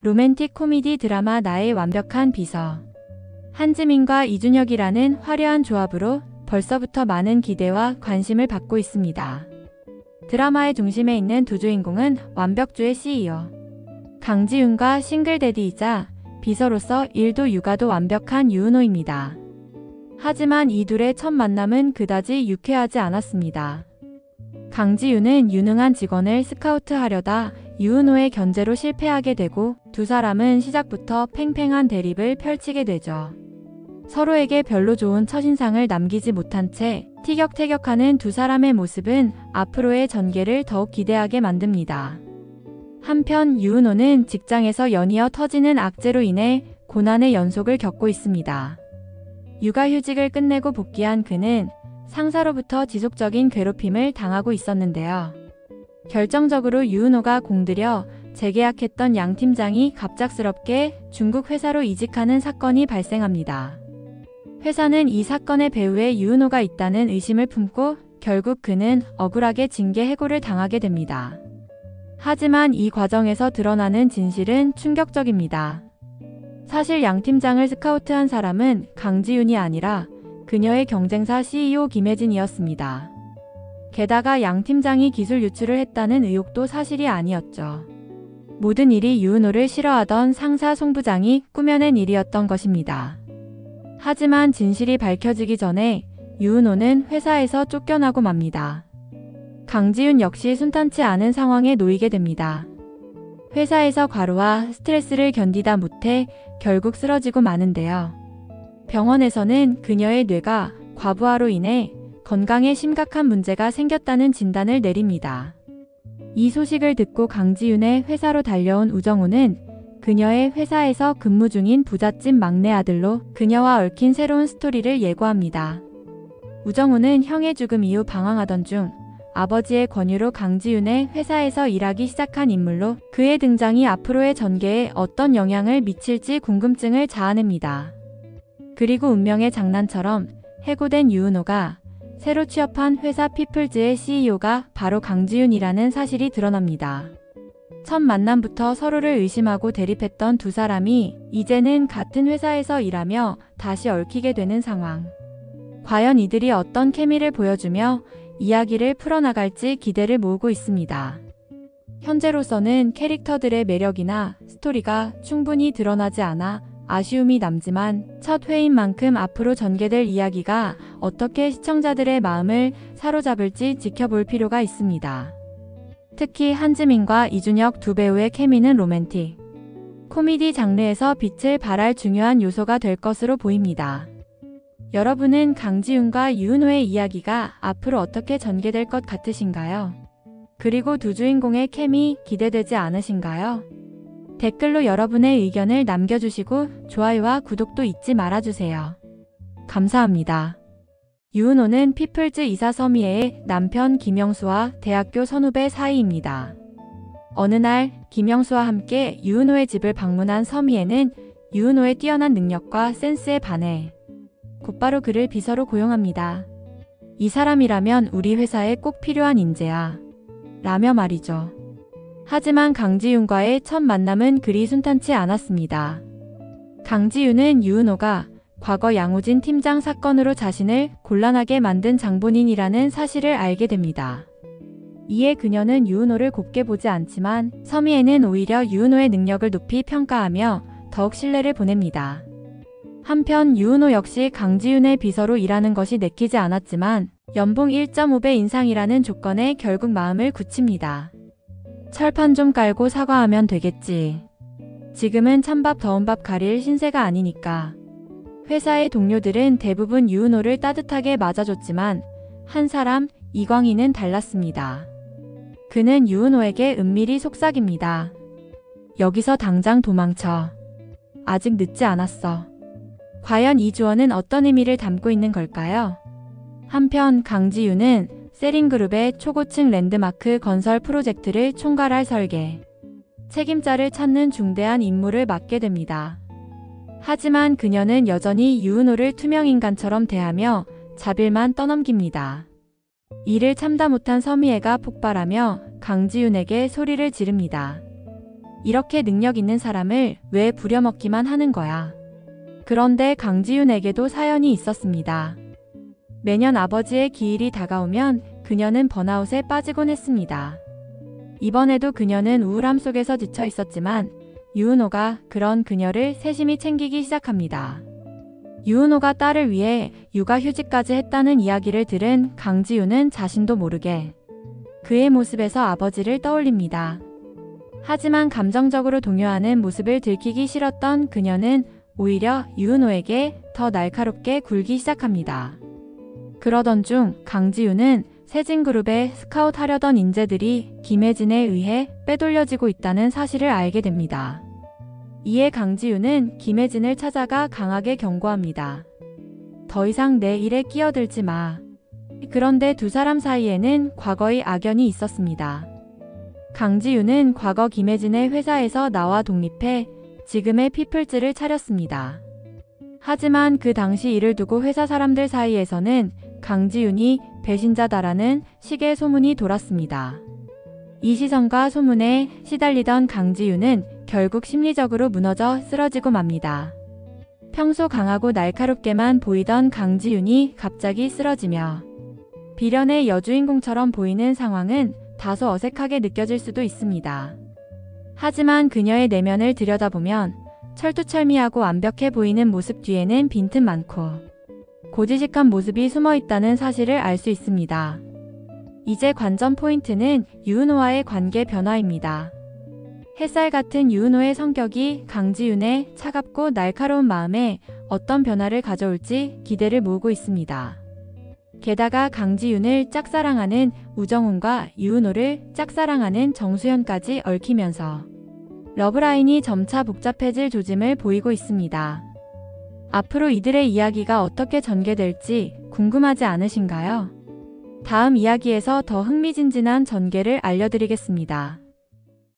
로맨틱 코미디 드라마 나의 완벽한 비서. 한지민과 이준혁이라는 화려한 조합으로 벌써부터 많은 기대와 관심을 받고 있습니다. 드라마의 중심에 있는 두 주인공은 완벽주의 CEO 강지윤과 싱글데디이자 비서로서 일도 육아도 완벽한 유은호입니다. 하지만 이 둘의 첫 만남은 그다지 유쾌하지 않았습니다. 강지윤은 유능한 직원을 스카우트하려다 유은호의 견제로 실패하게 되고 두 사람은 시작부터 팽팽한 대립을 펼치게 되죠. 서로에게 별로 좋은 첫인상을 남기지 못한 채 티격태격하는 두 사람의 모습은 앞으로의 전개를 더욱 기대하게 만듭니다. 한편 유은호는 직장에서 연이어 터지는 악재로 인해 고난의 연속을 겪고 있습니다. 육아휴직을 끝내고 복귀한 그는 상사로부터 지속적인 괴롭힘을 당하고 있었는데요. 결정적으로 유은호가 공들여 재계약했던 양 팀장이 갑작스럽게 중국 회사로 이직하는 사건이 발생합니다. 회사는 이 사건의 배후에 유은호가 있다는 의심을 품고 결국 그는 억울하게 징계 해고를 당하게 됩니다. 하지만 이 과정에서 드러나는 진실은 충격적입니다. 사실 양 팀장을 스카우트한 사람은 강지윤이 아니라 그녀의 경쟁사 CEO 김혜진이었습니다. 게다가 양 팀장이 기술 유출을 했다는 의혹도 사실이 아니었죠. 모든 일이 유은호를 싫어하던 상사 송 부장이 꾸며낸 일이었던 것입니다. 하지만 진실이 밝혀지기 전에 유은호는 회사에서 쫓겨나고 맙니다. 강지윤 역시 순탄치 않은 상황에 놓이게 됩니다. 회사에서 과로와 스트레스를 견디다 못해 결국 쓰러지고 마는데요. 병원에서는 그녀의 뇌가 과부하로 인해 건강에 심각한 문제가 생겼다는 진단을 내립니다. 이 소식을 듣고 강지윤의 회사로 달려온 우정우는 그녀의 회사에서 근무 중인 부잣집 막내 아들로 그녀와 얽힌 새로운 스토리를 예고합니다. 우정우는 형의 죽음 이후 방황하던 중 아버지의 권유로 강지윤의 회사에서 일하기 시작한 인물로 그의 등장이 앞으로의 전개에 어떤 영향을 미칠지 궁금증을 자아냅니다. 그리고 운명의 장난처럼 해고된 유은호가 새로 취업한 회사 피플즈의 CEO가 바로 강지윤이라는 사실이 드러납니다. 첫 만남부터 서로를 의심하고 대립했던 두 사람이 이제는 같은 회사에서 일하며 다시 얽히게 되는 상황. 과연 이들이 어떤 케미를 보여주며 이야기를 풀어나갈지 기대를 모으고 있습니다. 현재로서는 캐릭터들의 매력이나 스토리가 충분히 드러나지 않아 아쉬움이 남지만 첫 회인 만큼 앞으로 전개될 이야기가 어떻게 시청자들의 마음을 사로잡을지 지켜볼 필요가 있습니다. 특히 한지민과 이준혁 두 배우의 케미는 로맨틱 코미디 장르에서 빛을 발할 중요한 요소가 될 것으로 보입니다. 여러분은 강지윤과 유은호의 이야기가 앞으로 어떻게 전개될 것 같으신가요? 그리고 두 주인공의 케미 기대되지 않으신가요? 댓글로 여러분의 의견을 남겨주시고 좋아요와 구독도 잊지 말아주세요. 감사합니다. 유은호는 피플즈 이사 서미애의 남편 김영수와 대학교 선후배 사이입니다. 어느 날 김영수와 함께 유은호의 집을 방문한 서미애는 유은호의 뛰어난 능력과 센스에 반해 곧바로 그를 비서로 고용합니다. 이 사람이라면 우리 회사에 꼭 필요한 인재야. 라며 말이죠. 하지만 강지윤과의 첫 만남은 그리 순탄치 않았습니다. 강지윤은 유은호가 과거 양우진 팀장 사건으로 자신을 곤란하게 만든 장본인이라는 사실을 알게 됩니다. 이에 그녀는 유은호를 곱게 보지 않지만 서미애는 오히려 유은호의 능력을 높이 평가하며 더욱 신뢰를 보냅니다. 한편 유은호 역시 강지윤의 비서로 일하는 것이 내키지 않았지만 연봉 1.5배 인상이라는 조건에 결국 마음을 굳힙니다. 철판 좀 깔고 사과하면 되겠지. 지금은 찬밥 더운 밥 가릴 신세가 아니니까. 회사의 동료들은 대부분 유은호를 따뜻하게 맞아줬지만 한 사람 이광희는 달랐습니다. 그는 유은호에게 은밀히 속삭입니다. 여기서 당장 도망쳐. 아직 늦지 않았어. 과연 이 조언은 어떤 의미를 담고 있는 걸까요? 한편 강지윤은 세린그룹의 초고층 랜드마크 건설 프로젝트를 총괄할 설계, 책임자를 찾는 중대한 임무를 맡게 됩니다. 하지만 그녀는 여전히 유은호를 투명인간처럼 대하며 자빌만 떠넘깁니다. 이를 참다 못한 서미애가 폭발하며 강지윤에게 소리를 지릅니다. 이렇게 능력 있는 사람을 왜 부려먹기만 하는 거야. 그런데 강지윤에게도 사연이 있었습니다. 매년 아버지의 기일이 다가오면 그녀는 번아웃에 빠지곤 했습니다. 이번에도 그녀는 우울함 속에서 지쳐 있었지만 유은호가 그런 그녀를 세심히 챙기기 시작합니다. 유은호가 딸을 위해 육아휴직까지 했다는 이야기를 들은 강지윤은 자신도 모르게 그의 모습에서 아버지를 떠올립니다. 하지만 감정적으로 동요하는 모습을 들키기 싫었던 그녀는 오히려 유은호에게 더 날카롭게 굴기 시작합니다. 그러던 중 강지윤은 세진그룹에 스카웃하려던 인재들이 김혜진에 의해 빼돌려지고 있다는 사실을 알게 됩니다. 이에 강지윤은 김혜진을 찾아가 강하게 경고합니다. 더 이상 내 일에 끼어들지 마. 그런데 두 사람 사이에는 과거의 악연이 있었습니다. 강지윤은 과거 김혜진의 회사에서 나와 독립해 지금의 피플즈를 차렸습니다. 하지만 그 당시 이를 두고 회사 사람들 사이에서는 강지윤이 배신자다라는 식의 소문이 돌았습니다. 이 시선과 소문에 시달리던 강지윤은 결국 심리적으로 무너져 쓰러지고 맙니다. 평소 강하고 날카롭게만 보이던 강지윤이 갑자기 쓰러지며 비련의 여주인공처럼 보이는 상황은 다소 어색하게 느껴질 수도 있습니다. 하지만 그녀의 내면을 들여다보면 철두철미하고 완벽해 보이는 모습 뒤에는 빈틈 많고 고지식한 모습이 숨어 있다는 사실을 알 수 있습니다. 이제 관전 포인트는 유은호와의 관계 변화입니다. 햇살 같은 유은호의 성격이 강지윤의 차갑고 날카로운 마음에 어떤 변화를 가져올지 기대를 모으고 있습니다. 게다가 강지윤을 짝사랑하는 우정훈과 유은호를 짝사랑하는 정수현까지 얽히면서 러브라인이 점차 복잡해질 조짐을 보이고 있습니다. 앞으로 이들의 이야기가 어떻게 전개될지 궁금하지 않으신가요? 다음 이야기에서 더 흥미진진한 전개를 알려드리겠습니다.